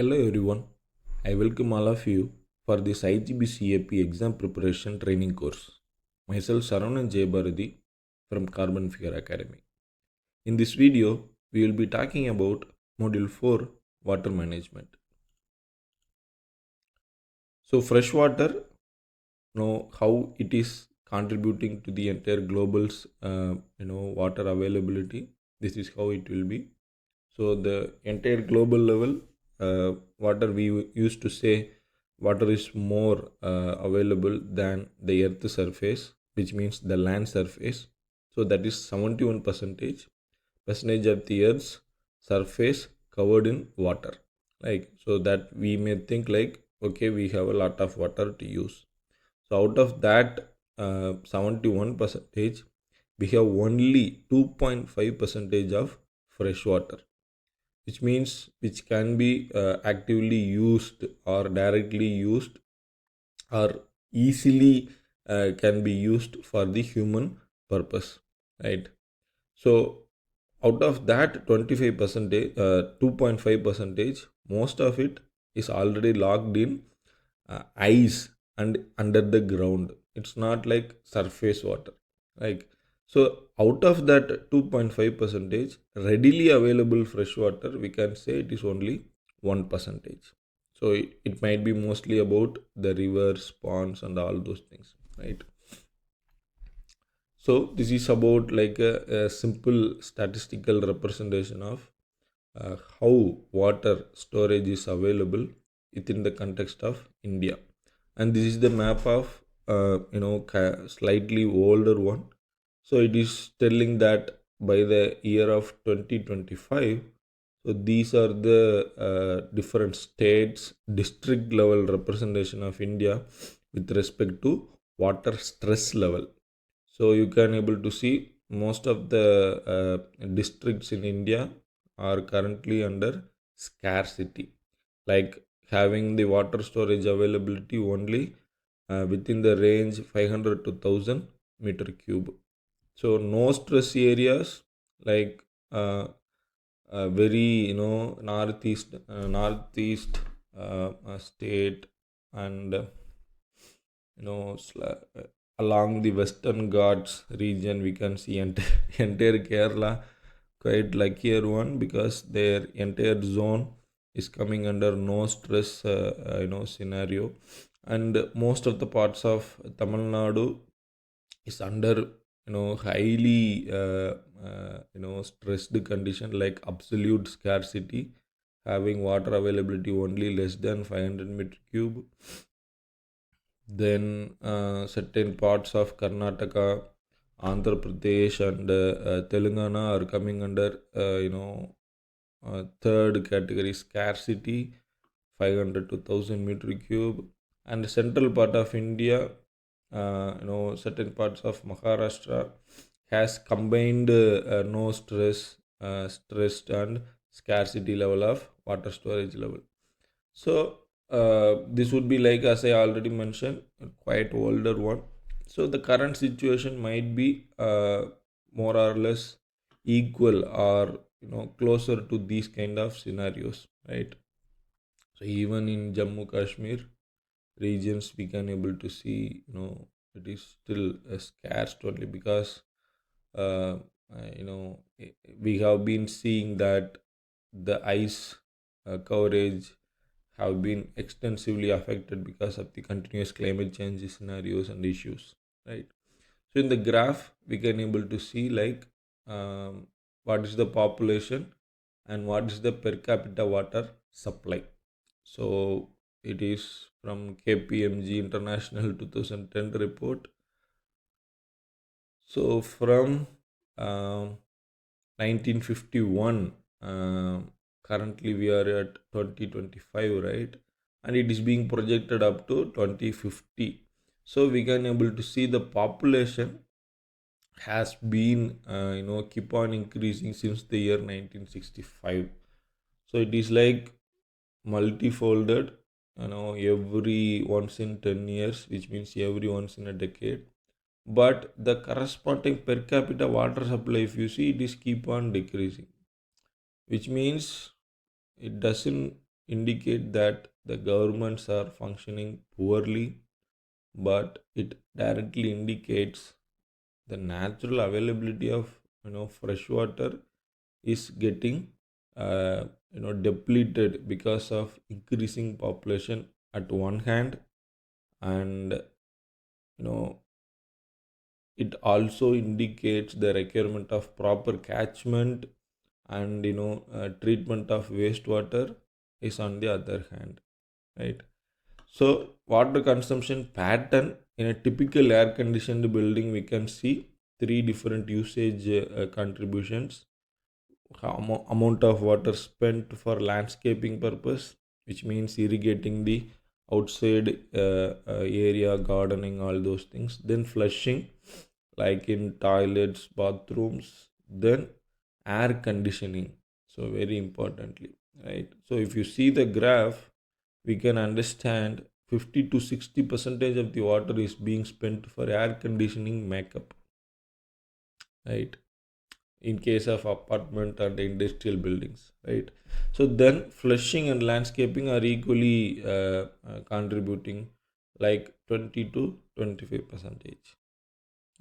Hello everyone, I welcome all of you for this IGBC AP exam preparation training course. Myself Saravanan J. Bharati from Carbon Figure Academy. In this video, we will be talking about Module 4 Water Management. So freshwater, know how it is contributing to the entire global's water availability. This is how it will be. So the entire global level, water we used to say water is more available than the earth surface, which means the land surface. So that is 71 percentage of the earth's surface covered in water. Like so that we may think like okay, we have a lot of water to use. So out of that 71 percentage, we have only 2.5 percentage of fresh water, which can be actively used or directly used or easily can be used for the human purpose, right? So out of that 25 percentage, 2.5 percentage, most of it is already locked in ice and under the ground. It's not like surface water, like so out of that 2.5 percentage readily available fresh water, we can say it is only 1 percentage. So it might be mostly about the rivers, ponds and all those things, right? So this is about like a simple statistical representation of how water storage is available within the context of India. And this is the map of slightly older one. So it is telling that by the year of 2025, so these are the different states district level representation of India with respect to water stress level. So you can able to see most of the districts in India are currently under scarcity, like having the water storage availability only within the range 500 to 1000 meter cube. So no stress areas like very northeast state and along the Western Ghats region, we can see entire Kerala quite luckier one because their entire zone is coming under no stress scenario, and most of the parts of Tamil Nadu is under highly stressed condition like absolute scarcity, having water availability only less than 500 meter cube. Then certain parts of Karnataka, Andhra Pradesh, and Telangana are coming under third category scarcity, 500 to 1000 meter cube. And the central part of India, certain parts of Maharashtra has combined no stress, stressed and scarcity level of water storage level. So this would be like, as I already mentioned, a quite older one. So the current situation might be more or less equal or closer to these kind of scenarios, right? So even in Jammu Kashmir regions, we can able to see it is still scarce only because uh, we have been seeing that the ice coverage have been extensively affected because of the continuous climate change scenarios and issues, right? So in the graph we can able to see like what is the population and what is the per capita water supply. So it is from KPMG International 2010 report. So from um, 1951, currently we are at 2025, right? And it is being projected up to 2050. So we can able to see the population has been keep on increasing since the year 1965. So it is like multifolded, every once in 10 years, which means every once in a decade. But the corresponding per capita water supply, if you see, it is keep on decreasing, which means it doesn't indicate that the governments are functioning poorly, but it directly indicates the natural availability of fresh water is getting depleted because of increasing population at one hand, and you know it also indicates the requirement of proper catchment and treatment of wastewater is on the other hand, right? So water consumption pattern in a typical air conditioned building, we can see three different usage contributions. Amount of water spent for landscaping purpose, which means irrigating the outside area, gardening, all those things. Then flushing, like in toilets, bathrooms. Then air conditioning, so very importantly, right? So if you see the graph, we can understand 50 to 60 percentage of the water is being spent for air conditioning makeup, right? In case of apartment and industrial buildings, right? So then flushing and landscaping are equally contributing like 20 to 25 percentage,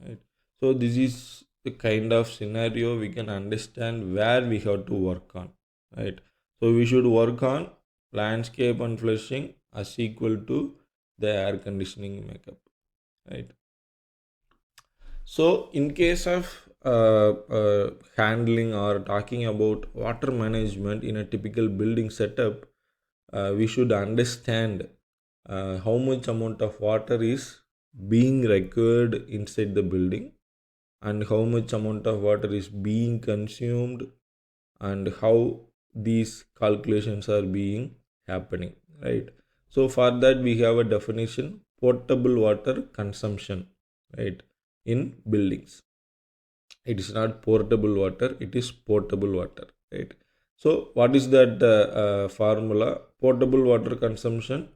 right? So this is the kind of scenario we can understand where we have to work on, right? So we should work on landscape and flushing as equal to the air conditioning makeup, right? So, in case of handling or talking about water management in a typical building setup, we should understand how much amount of water is being required inside the building, and how much amount of water is being consumed, and how these calculations are being happening, right? So for that we have a definition: potable water consumption, right? In buildings, it is not portable water, it is potable water, right? So what is that formula? Potable water consumption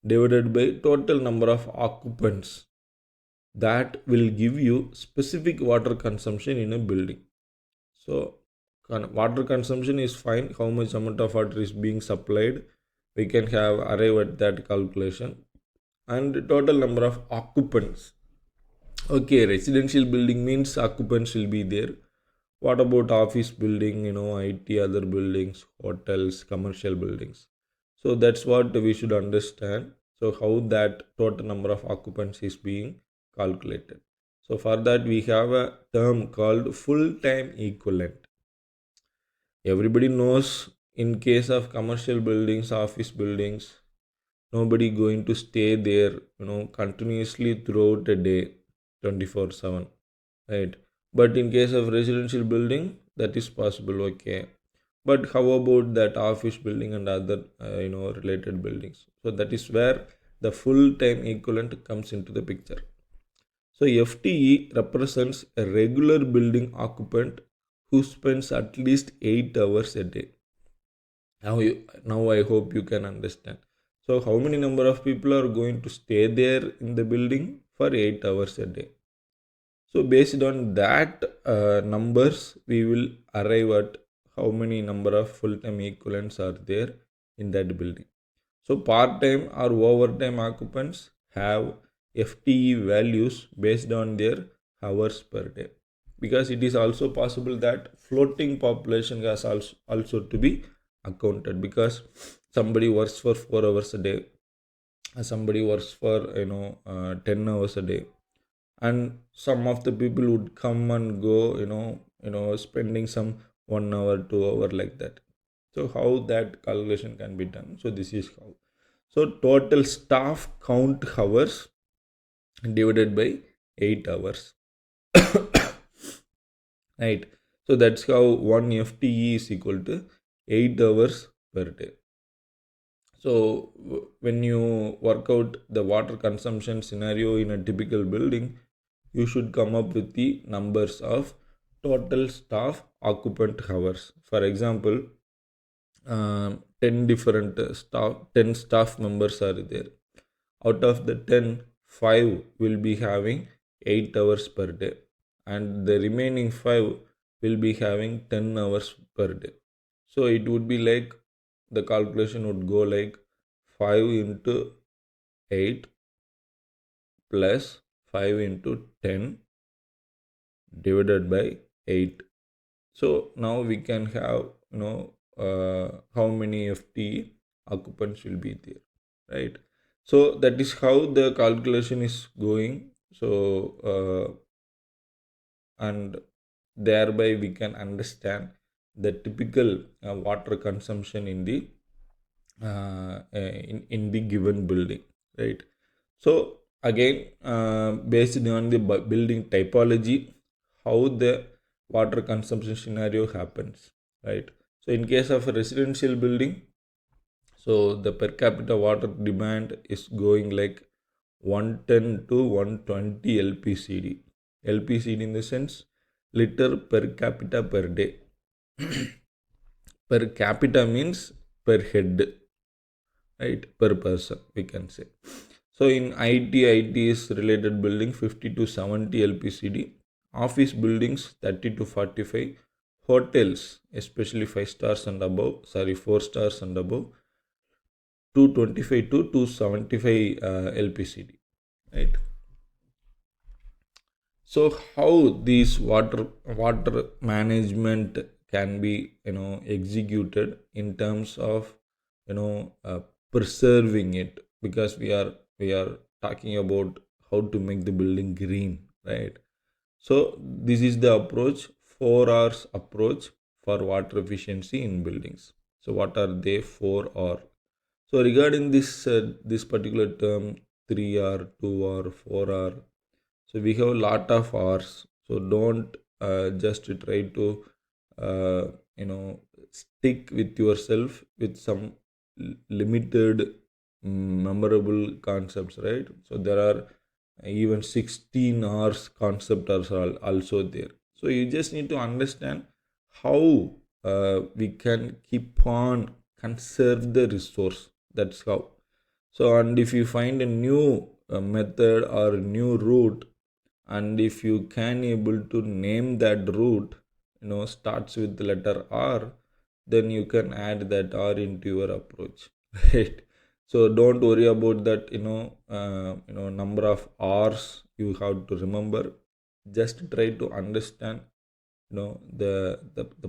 divided by total number of occupants, that will give you specific water consumption in a building. So water consumption is fine, how much amount of water is being supplied, we can have arrive at that calculation. And total number of occupants, okay, residential building means occupants will be there. What about office building, IT, other buildings, hotels, commercial buildings? So that's what we should understand. So how that total number of occupants is being calculated. So for that we have a term called full-time equivalent. Everybody knows in case of commercial buildings, office buildings, nobody going to stay there, continuously throughout a day, 24/7, right? But in case of residential building, that is possible, okay. But how about that office building and other related buildings? So that is where the full time equivalent comes into the picture. So FTE represents a regular building occupant who spends at least 8 hours a day. Now I hope you can understand. So how many number of people are going to stay there in the building for 8 hours a day? So based on that numbers, we will arrive at how many number of full-time equivalents are there in that building. So part-time or overtime occupants have FTE values based on their hours per day, because it is also possible that floating population has also to be accounted, because somebody works for 4 hours a day, somebody works for 10 hours a day, and some of the people would come and go, spending some 1 hour 2 hour like that. So how that calculation can be done? So this is how. So total staff count hours divided by 8 hours, right? So that's how 1 FTE is equal to 8 hours per day. So when you work out the water consumption scenario in a typical building, you should come up with the numbers of total staff occupant hours. For example, 10 different staff, 10 staff members are there. Out of the 10, 5 will be having 8 hours per day, and the remaining 5 will be having 10 hours per day. So it would be like the calculation would go like 5 into 8 plus 5 into 10 divided by 8. So now we can have, how many ft occupants will be there, right? So that is how the calculation is going. So and thereby we can understand the typical water consumption in the in the given building, right? So again, based on the building typology, how the water consumption scenario happens, right? So in case of a residential building, so the per capita water demand is going like 110 to 120 lpcd. Lpcd in the sense liter per capita per day. Per capita means per head, right? Per person we can say. So in IT's related building 50 to 70 lpcd, office buildings 30 to 45, hotels especially 5 stars and above, sorry, 4 stars and above, 225 to 275 lpcd, right? So how these water management can be, executed in terms of, preserving it, because we are talking about how to make the building green, right? So this is the approach, 4 hours approach for water efficiency in buildings. So what are they, 4 or? So regarding this particular term, 3 or 2 or 4 or, so we have a lot of hours. So don't just try to uh, you know stick with yourself with some limited memorable concepts, right? So there are even 16 hours concept are also there. So you just need to understand how we can keep on conserve the resource. That's how. So and if you find a new method or new route, and if you can able to name that route, starts with the letter R, then you can add that R into your approach. Right? So don't worry about that, number of R's you have to remember. Just try to understand, the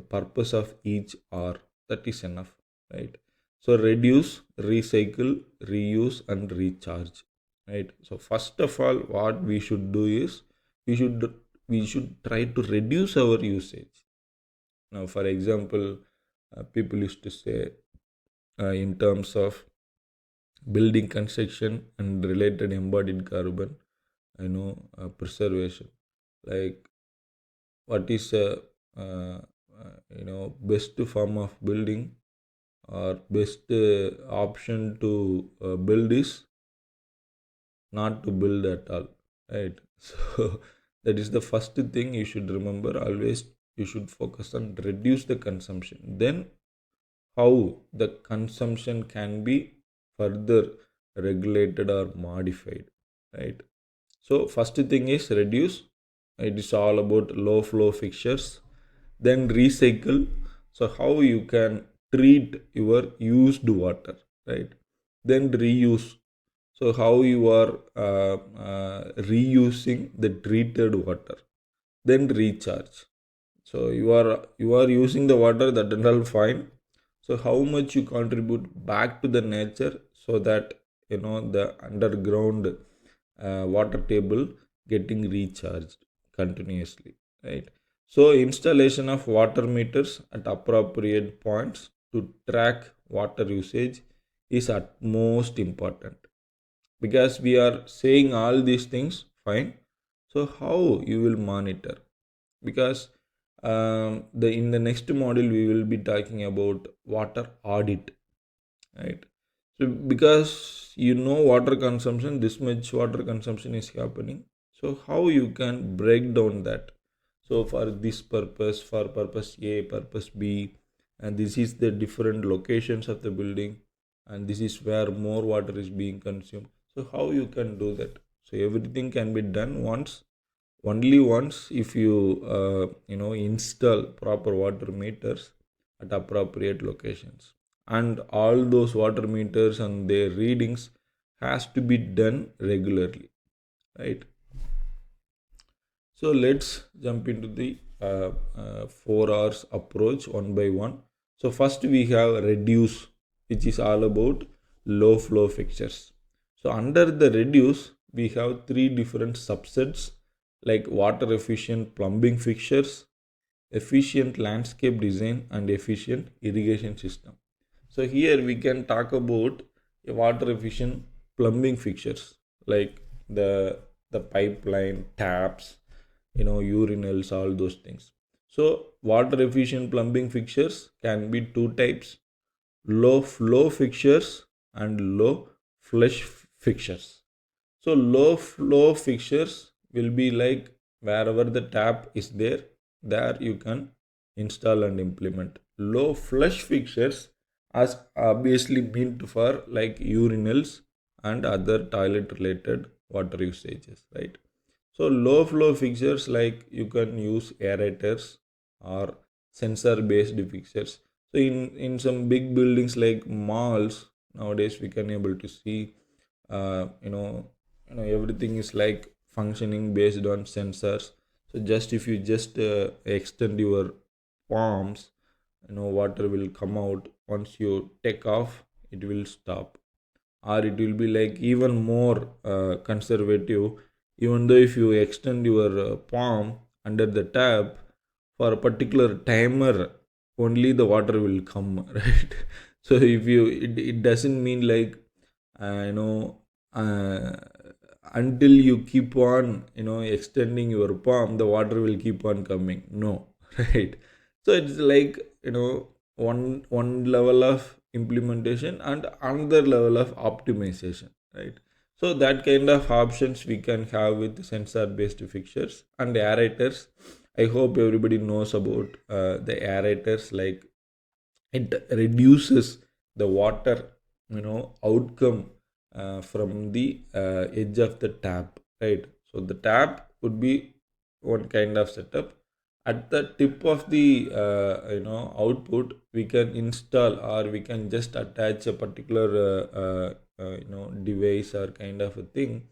purpose of each R. That is enough, right? So reduce, recycle, reuse and recharge, right? So first of all, what we should do is we should we should try to reduce our usage. Now for example, people used to say, in terms of building construction and related embodied carbon, preservation, like what is a best form of building or best option to build is not to build at all, right? So that is the first thing you should remember. Always you should focus on reduce the consumption, then how the consumption can be further regulated or modified, right? So first thing is reduce. It is all about low flow fixtures. Then recycle. So how you can treat your used water, right? Then reuse. So how you are reusing the treated water. Then recharge. So you are using the water, that and all fine. So how much you contribute back to the nature, so that the underground water table getting recharged continuously, right? So installation of water meters at appropriate points to track water usage is at most important, because we are saying all these things fine. So how you will monitor? Because the in the next module we will be talking about water audit, right? So because water consumption, this much water consumption is happening, so how you can break down that? So for this purpose, for purpose A, purpose B, and this is the different locations of the building, and this is where more water is being consumed. So how you can do that? So everything can be done only once, if you install proper water meters at appropriate locations. and all those water meters and their readings has to be done regularly, right? So let's jump into the 4 hours approach one by one. So first we have reduce, which is all about low flow fixtures. So under the reduce, we have three different subsets like water efficient plumbing fixtures, efficient landscape design, and efficient irrigation system. So here we can talk about water efficient plumbing fixtures like the pipeline, taps, urinals, all those things. So water efficient plumbing fixtures can be two types: low flow fixtures and low flush fixtures. So low flow fixtures will be like wherever the tap is there you can install and implement. Low flush fixtures as obviously meant for like urinals and other toilet related water usages, right? So low flow fixtures like you can use aerators or sensor based fixtures. So in some big buildings like malls nowadays we can able to see uh, you know everything is like functioning based on sensors. So just if you just extend your palms, water will come out. Once you take off, it will stop, or it will be like even more conservative. Even though if you extend your palm under the tap for a particular timer, only the water will come right. So if you it doesn't mean like uh, you know uh, until you keep on extending your palm, the water will keep on coming, no. Right? So it's like one level of implementation and another level of optimization, right? So that kind of options we can have with sensor based fixtures and aerators. I hope everybody knows about the aerators. Like it reduces the water outcome from the edge of the tap, right? So the tap would be one kind of setup. At the tip of the output, we can install or we can just attach a particular device or kind of a thing,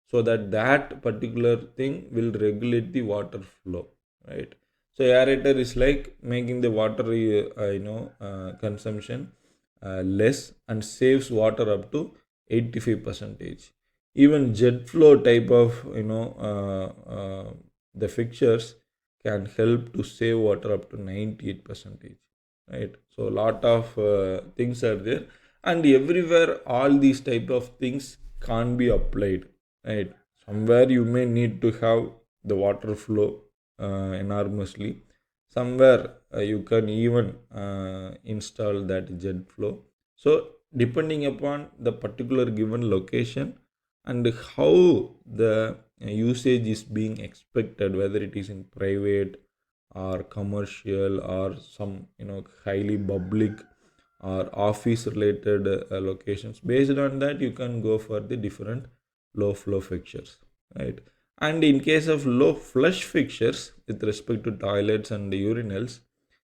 so that that particular thing will regulate the water flow, right? So aerator is like making the water consumption less and saves water up to 85 percentage. Even jet flow type of the fixtures can help to save water up to 98 percentage, right? So a lot of things are there, and everywhere all these type of things can't be applied, right? Somewhere you may need to have the water flow enormously. Somewhere you can even install that jet flow. So depending upon the particular given location and how the usage is being expected, whether it is in private or commercial or some highly public or office related locations, based on that you can go for the different low flow fixtures, right? And in case of low flush fixtures with respect to toilets and urinals,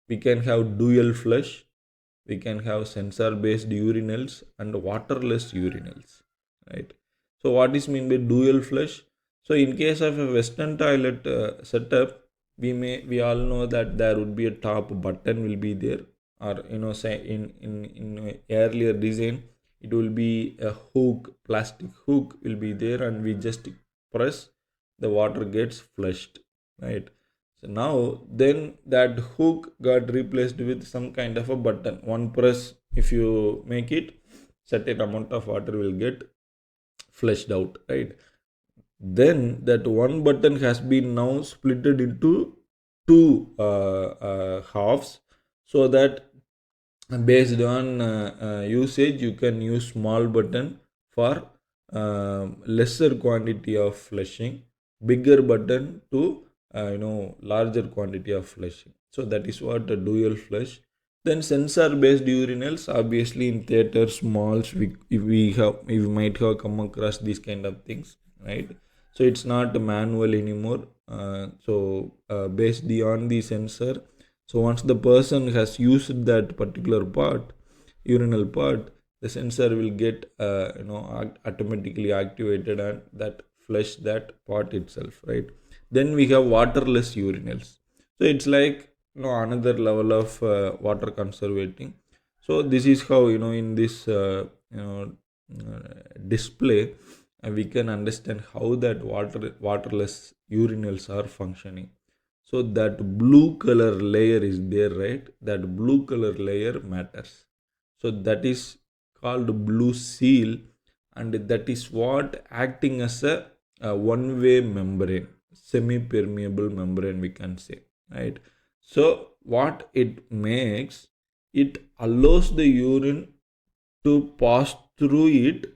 we can have dual flush, we can have sensor based urinals and waterless urinals, right? So what is mean by dual flush? So in case of a western toilet setup, we all know that there would be a top button will be there, or say in earlier design it will be a hook, plastic hook will be there, and we just press, the water gets flushed, right? So now then that hook got replaced with some kind of a button. One press, if you make it, certain amount of water will get flushed out, right? Then that one button has been now splitted into two halves, so that based on usage you can use small button for lesser quantity of flushing, bigger button to larger quantity of flushing. So that is what a dual flush. Then sensor based urinals, obviously in theaters, malls, we might have come across these kind of things, right? So it's not manual anymore. Based on the sensor, so once the person has used that particular part, urinal part, the sensor will get automatically activated and that flush that part itself, right? Then we have waterless urinals. So it's like another level of water conserving. So this is how in this display we can understand how that waterless urinals are functioning. So that blue color layer is there, right? That blue color layer matters. So that is called blue seal, and that is what acting as a one-way membrane, semi-permeable membrane, we can say, right? So what it makes, it allows the urine to pass through it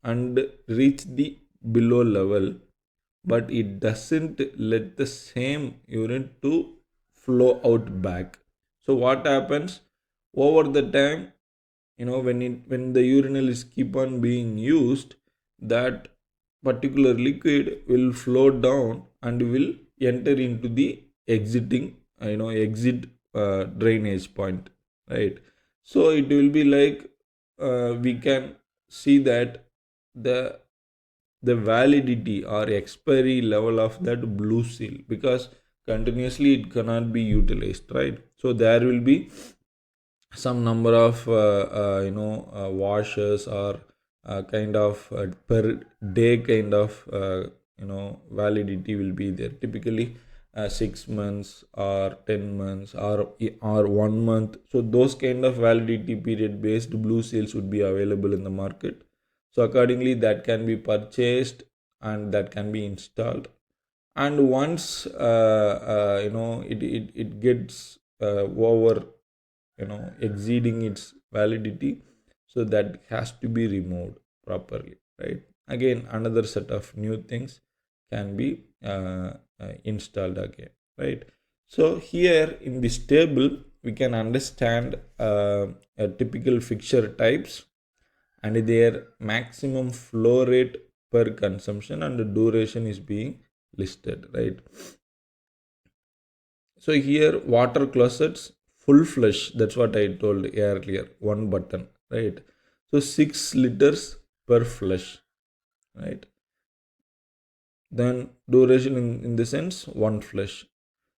and reach the below level, but it doesn't let the same urine to flow out back. So what happens over the time, when the urinal is keep on being used, that particular liquid will flow down and will enter into the exiting exit drainage point, right? So it will be like we can see that the validity or expiry level of that blue seal, because continuously it cannot be utilized, right? So there will be some number of washes or kind of per day kind of validity will be there, typically 6 months or 10 months or 1 month. So those kind of validity period based blue seals would be available in the market. So accordingly that can be purchased and that can be installed. And once it gets over exceeding its validity, so that has to be removed properly, right? Again another set of new things can be installed again, right? So here in this table we can understand a typical fixture types and their maximum flow rate per consumption and the duration is being listed, right? So here water closets full flush, that's what I told earlier, one button, right? So 6 liters per flush, right? Then duration in the sense one flush.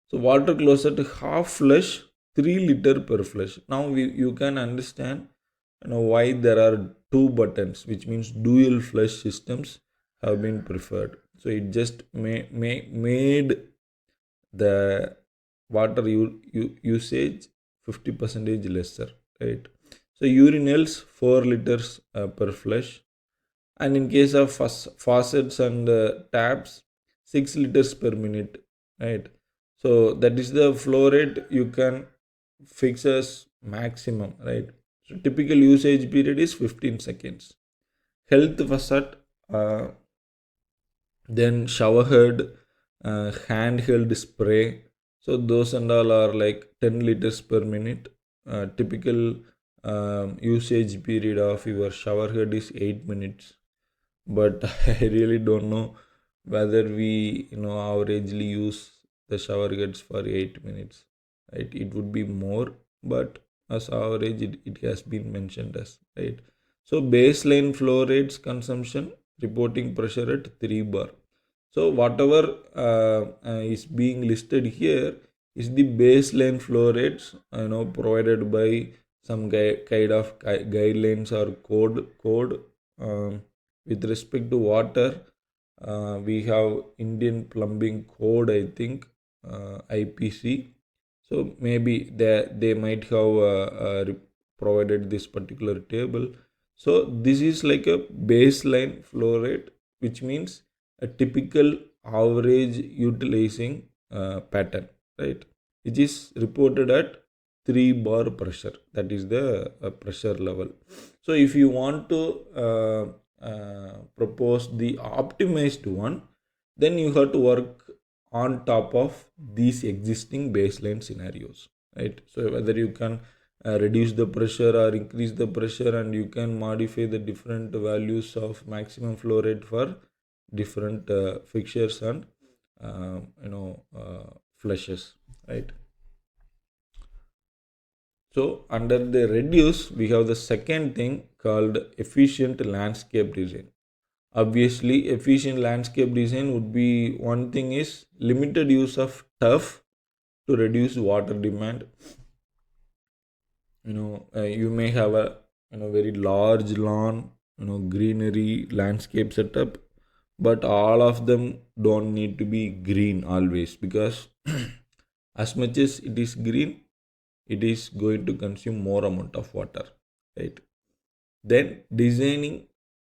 So water closet half flush 3 liter per flush. Now you can understand why there are two buttons, which means dual flush systems have been preferred. So it just made the water usage 50 percentage lesser, right? So urinals 4 liters per flush, and in case of faucets and taps 6 liters per minute, right? So that is the flow rate you can fix as maximum, right? So typical usage period is 15 seconds. Health faucet, then shower head, handheld spray. So those and all are like 10 liters per minute. Typical usage period of your shower head is 8 minutes. But I really don't know whether we averagely use the shower heads for 8 minutes. Right? It would be more, but as average it has been mentioned as, right? So baseline flow rates consumption reporting pressure at 3 bar. So whatever is being listed here is the baseline flow rates provided by some kind of guidelines or code. With respect to water, we have Indian Plumbing Code, I think, IPC. So maybe they might have provided this particular table. So this is like a baseline flow rate, which means a typical average utilizing pattern, right? Which is reported at 3 bar pressure. That is the pressure level. So if you want to propose the optimized one, then you have to work on top of these existing baseline scenarios, right? So whether you can reduce the pressure or increase the pressure, and you can modify the different values of maximum flow rate for different fixtures and flushes, right? So under the reduce, we have the second thing called efficient landscape design. Obviously, efficient landscape design would be one thing is limited use of turf to reduce water demand. You may have a very large lawn, greenery landscape setup, but all of them don't need to be green always, because as much as it is green, it is going to consume more amount of water, right? Then designing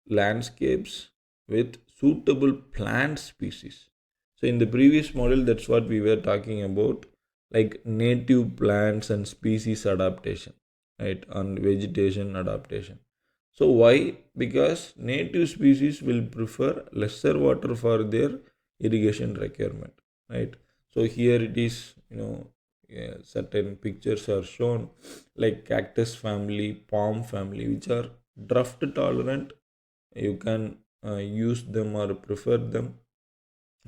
landscapes with suitable plant species. So in the previous model, that's what we were talking about, like native plants and species adaptation, right? And vegetation adaptation. So why? Because native species will prefer lesser water for their irrigation requirement, right? So here it is, yeah, certain pictures are shown, like cactus family, palm family, which are drought tolerant. You can use them or prefer them,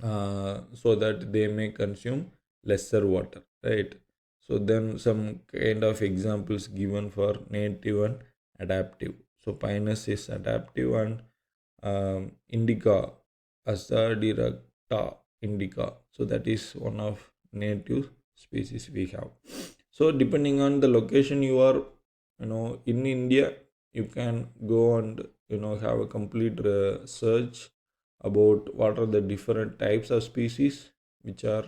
so that they may consume lesser water, right? So then some kind of examples given for native and adaptive. So pinus is adaptive, and indica, azadirachta indica, so that is one of native species we have. So depending on the location you are, in India, you can go and have a complete search about what are the different types of species which are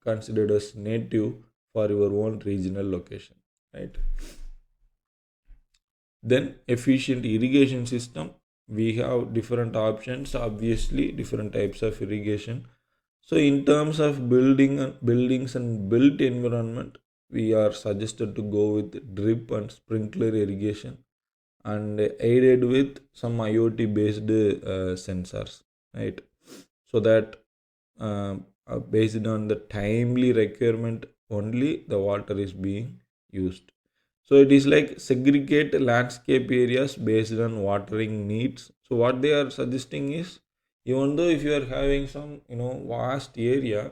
considered as native for your own regional location, right? Then efficient irrigation system, we have different options, obviously different types of irrigation. So in terms of buildings and built environment, we are suggested to go with drip and sprinkler irrigation, and aided with some IoT based sensors, right? So that based on the timely requirement only, the water is being used. So it is like segregate landscape areas based on watering needs. So what they are suggesting is, even though if you are having some vast area,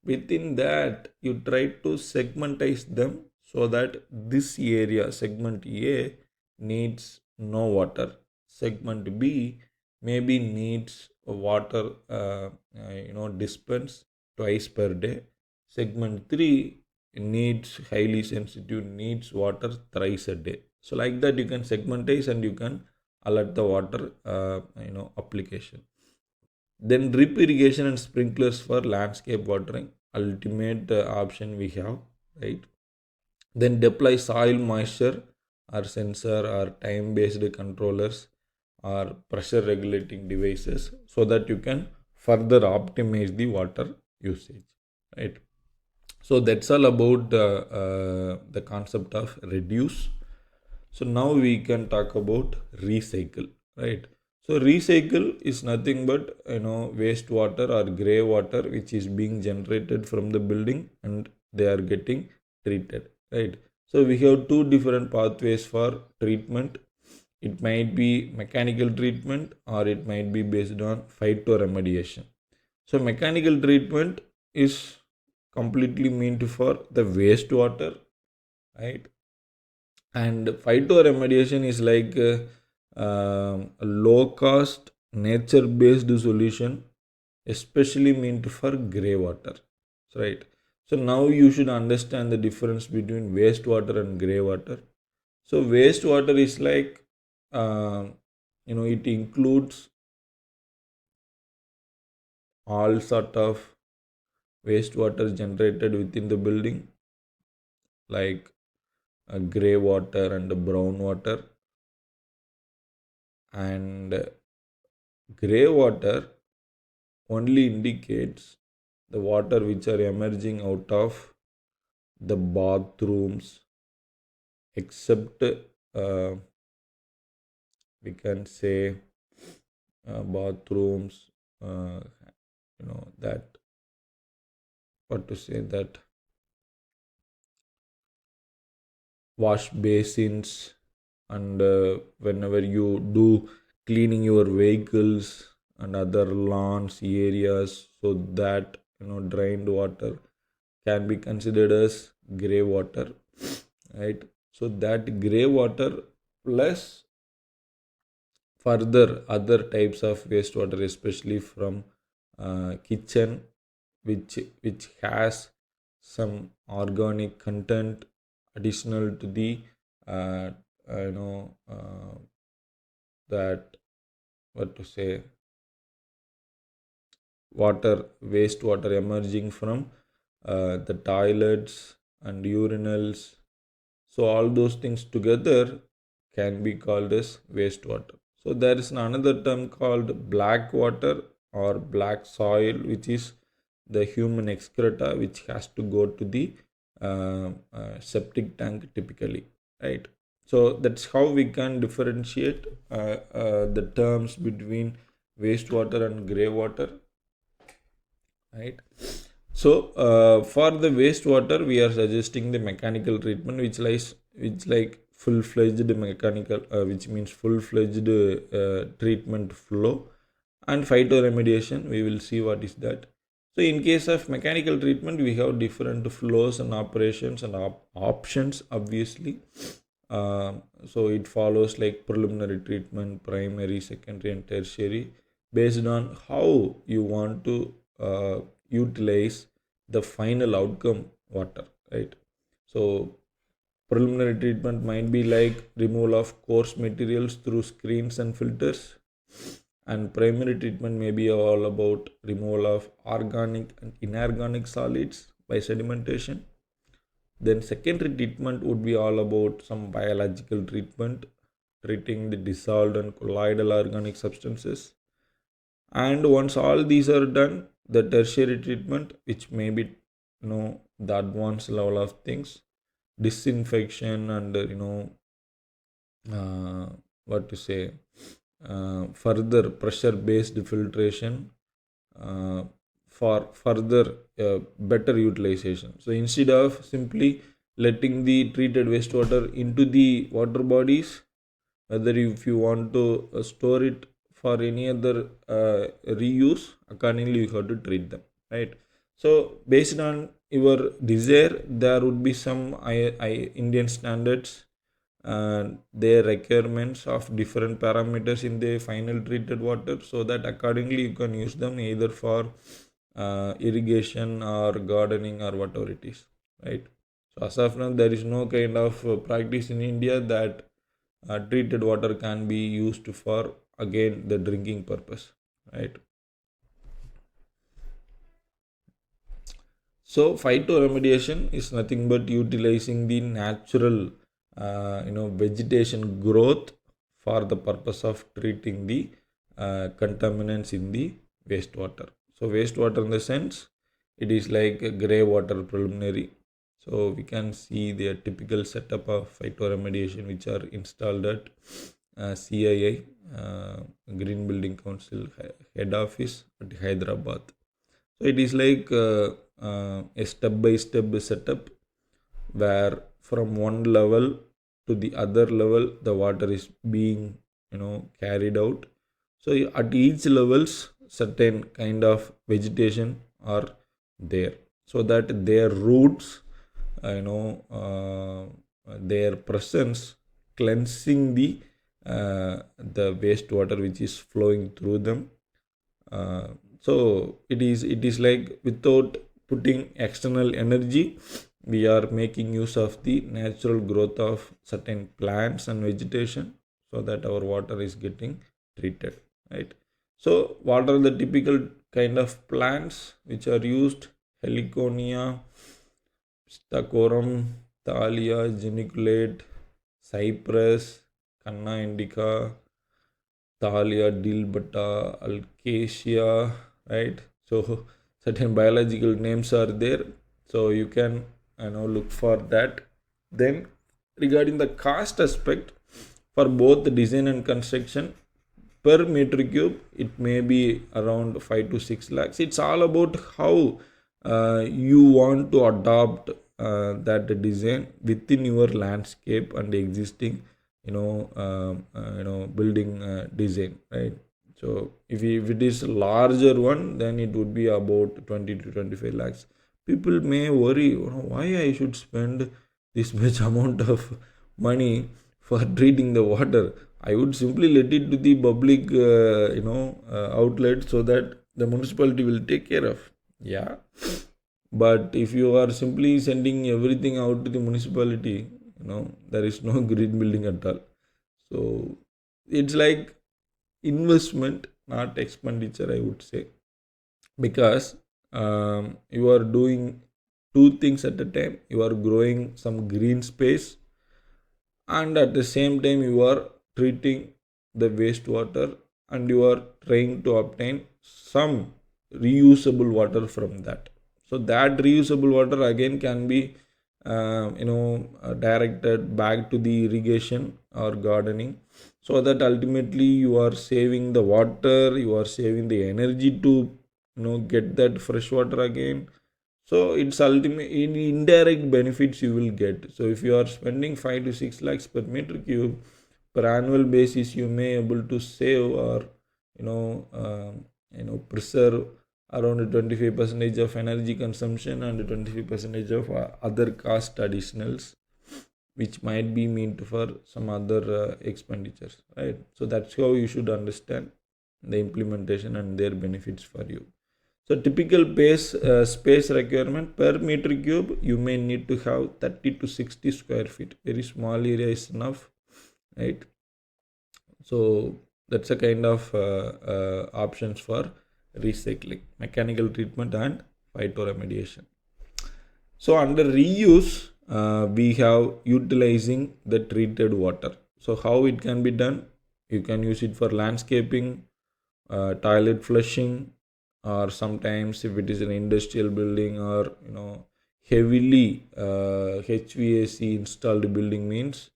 within that you try to segmentize them, so that this area, segment A, needs no water, segment B maybe needs water, dispense twice per day, segment 3 needs highly sensitive, needs water thrice a day. So like that you can segmentize and you can alert the water application. Then drip irrigation and sprinklers for landscape watering, ultimate option we have, right? Then deploy soil moisture or sensor or time based controllers or pressure regulating devices, so that you can further optimize the water usage, right? So that's all about the concept of reduce. So now we can talk about recycle, right? So recycle is nothing but wastewater or grey water which is being generated from the building and they are getting treated, right? So we have two different pathways for treatment. It might be mechanical treatment or it might be based on phytoremediation. So mechanical treatment is completely meant for the wastewater, right? And phytoremediation is like a low cost nature based solution, especially meant for grey water, right? So now you should understand the difference between wastewater and grey water. So wastewater is like, it includes all sort of wastewater generated within the building, like grey water and brown water. And grey water only indicates the water which are emerging out of the bathrooms, except we can say bathrooms, that, what to say, that wash basins, and whenever you do cleaning your vehicles and other lawns areas, so that drained water can be considered as grey water. right? So that gray water plus further other types of wastewater, especially from kitchen, which has some organic content additional to the uh, you know that what to say water wastewater emerging from the toilets and urinals. So all those things together can be called as wastewater. So there is another term called black water or black soil, which is the human excreta, which has to go to the septic tank typically, right? So that's how we can differentiate the terms between wastewater and grey water, right? So for the wastewater we are suggesting the mechanical treatment, which like full-fledged mechanical, which means full-fledged treatment flow, and phytoremediation. We will see what is that. So in case of mechanical treatment, we have different flows and operations and options, obviously. So it follows like preliminary treatment, primary, secondary, and tertiary, based on how you want to utilize the final outcome water, right? So preliminary treatment might be like removal of coarse materials through screens and filters, and primary treatment may be all about removal of organic and inorganic solids by sedimentation. Then secondary treatment would be all about some biological treatment, treating the dissolved and colloidal organic substances. And once all these are done, the tertiary treatment, which may be the advanced level of things, disinfection and uh, what to say further pressure based filtration uh, for further better utilization. So instead of simply letting the treated wastewater into the water bodies, whether if you want to store it for any other reuse, accordingly you have to treat them, right? So based on your desire, there would be some Indian standards and their requirements of different parameters in the final treated water, so that accordingly you can use them either for irrigation or gardening or whatever it is, right? So as of now there is no kind of practice in India that treated water can be used for again the drinking purpose, right? So phytoremediation is nothing but utilizing the natural vegetation growth for the purpose of treating the contaminants in the wastewater. So wastewater in the sense it is like a grey water preliminary. So we can see the typical setup of phytoremediation which are installed at CII, Green Building Council head office at Hyderabad. So it is like a step-by-step setup where from one level to the other level the water is being carried out. So at each levels certain kind of vegetation are there, so that their roots, their presence cleansing the wastewater which is flowing through them. uh, so it is like without putting external energy, we are making use of the natural growth of certain plants and vegetation, so that our water is getting treated, right? So what are the typical kind of plants which are used? Heliconia, Stacorum, Thalia, geniculate, cypress, Canna indica, Thalia, Dilbata, Alcacia, right? So certain biological names are there. So you can look for that. Then regarding the cost aspect, for both the design and construction, per meter cube it may be around 5 to 6 lakhs. It's all about how you want to adopt that design within your landscape and existing building design, right? So if it is larger one, then it would be about 20 to 25 lakhs. People may worry, why I should spend this much amount of money for treating the water. I would simply let it to the public, outlet, so that the municipality will take care of. Yeah, but if you are simply sending everything out to the municipality, there is no green building at all. So it's like investment, not expenditure, I would say, because you are doing two things at a time. You are growing some green space, and at the same time you are treating the wastewater, and you are trying to obtain some reusable water from that. So that reusable water again can be directed back to the irrigation or gardening, so that ultimately you are saving the water, you are saving the energy to get that fresh water again. So it's ultimate in indirect benefits you will get. So if you are spending 5 to 6 lakhs per meter cube per annual basis, you may able to save, or preserve around 25 percentage of energy consumption and 25 percentage of other cost additionals, which might be meant for some other expenditures, right? So that's how you should understand the implementation and their benefits for you. So typical space requirement per meter cube, you may need to have 30 to 60 square feet. Very small area is enough, right? So that's a kind of options for recycling, mechanical treatment, and phytoremediation. So under reuse, we have utilizing the treated water. So how it can be done? You can use it for landscaping, toilet flushing, or sometimes if it is an industrial building, or heavily HVAC installed building means,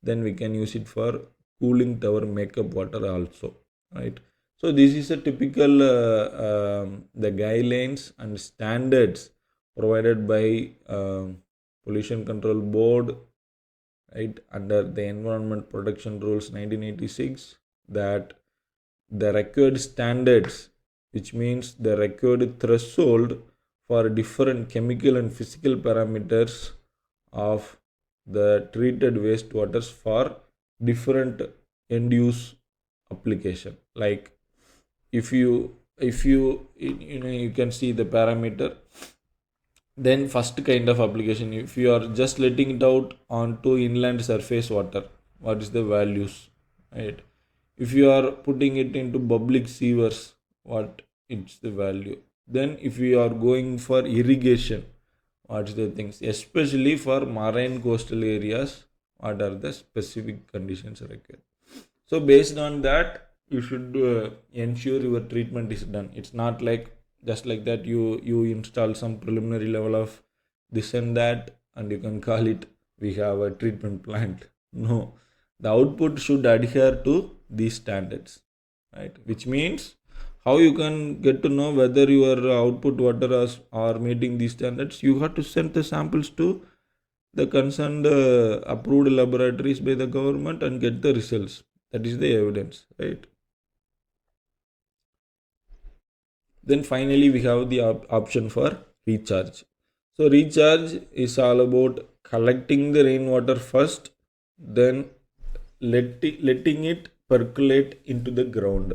then we can use it for cooling tower makeup water also, right? So this is a typical the guidelines and standards provided by pollution control board, right, under the environment protection rules 1986, that the required standards, which means the required threshold for different chemical and physical parameters of the treated wastewaters for different end use application. Like if you you can see the parameter, then first kind of application, if you are just letting it out onto inland surface water, what is the values, right? If you are putting it into public sewers, what it's the value. Then if you are going for irrigation, what's the things, especially for marine coastal areas, what are the specific conditions required. So based on that, you should ensure your treatment is done. It's not like just like that you install some preliminary level of this and that, and you can call it we have a treatment plant. No, the output should adhere to these standards, right? Which means how you can get to know whether your output water are meeting these standards. You have to send the samples to the concerned approved laboratories by the government and get the results. That is the evidence, right? Then finally we have the option for recharge. So recharge is all about collecting the rainwater first, then letting it percolate into the ground.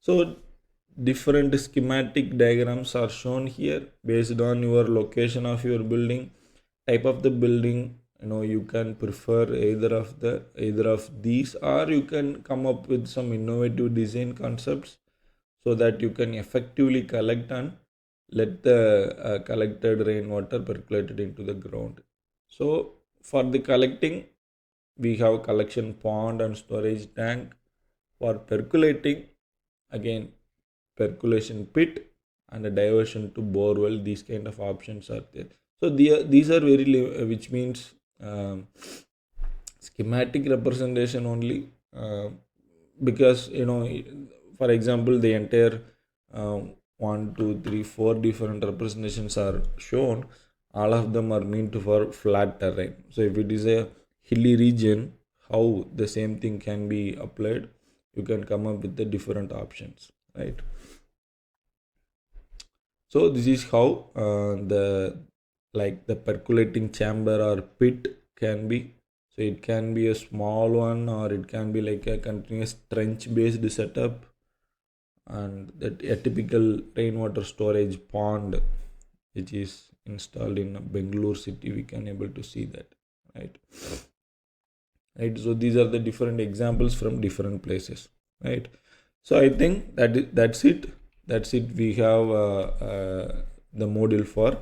So different schematic diagrams are shown here based on your location of your building, type of the building. You can prefer either of these, or you can come up with some innovative design concepts so that you can effectively collect and let the collected rainwater percolated into the ground. So for the collecting, we have collection pond and storage tank. For percolating, again percolation pit and a diversion to borewell. These kind of options are there. So these are very which means schematic representation only, because for example, the entire 1, 2, 3, 4 different representations are shown. All of them are meant for flat terrain. So if it is a hilly region, how the same thing can be applied, you can come up with the different options, right? So this is how the percolating chamber or pit can be. So it can be a small one, or it can be like a continuous trench based setup, and that a typical rainwater storage pond which is installed in Bangalore city, we can able to see that, right? Right, so these are the different examples from different places, right? So I think that's it we have the module for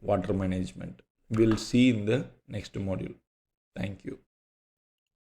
water management. We'll see in the next module. Thank you.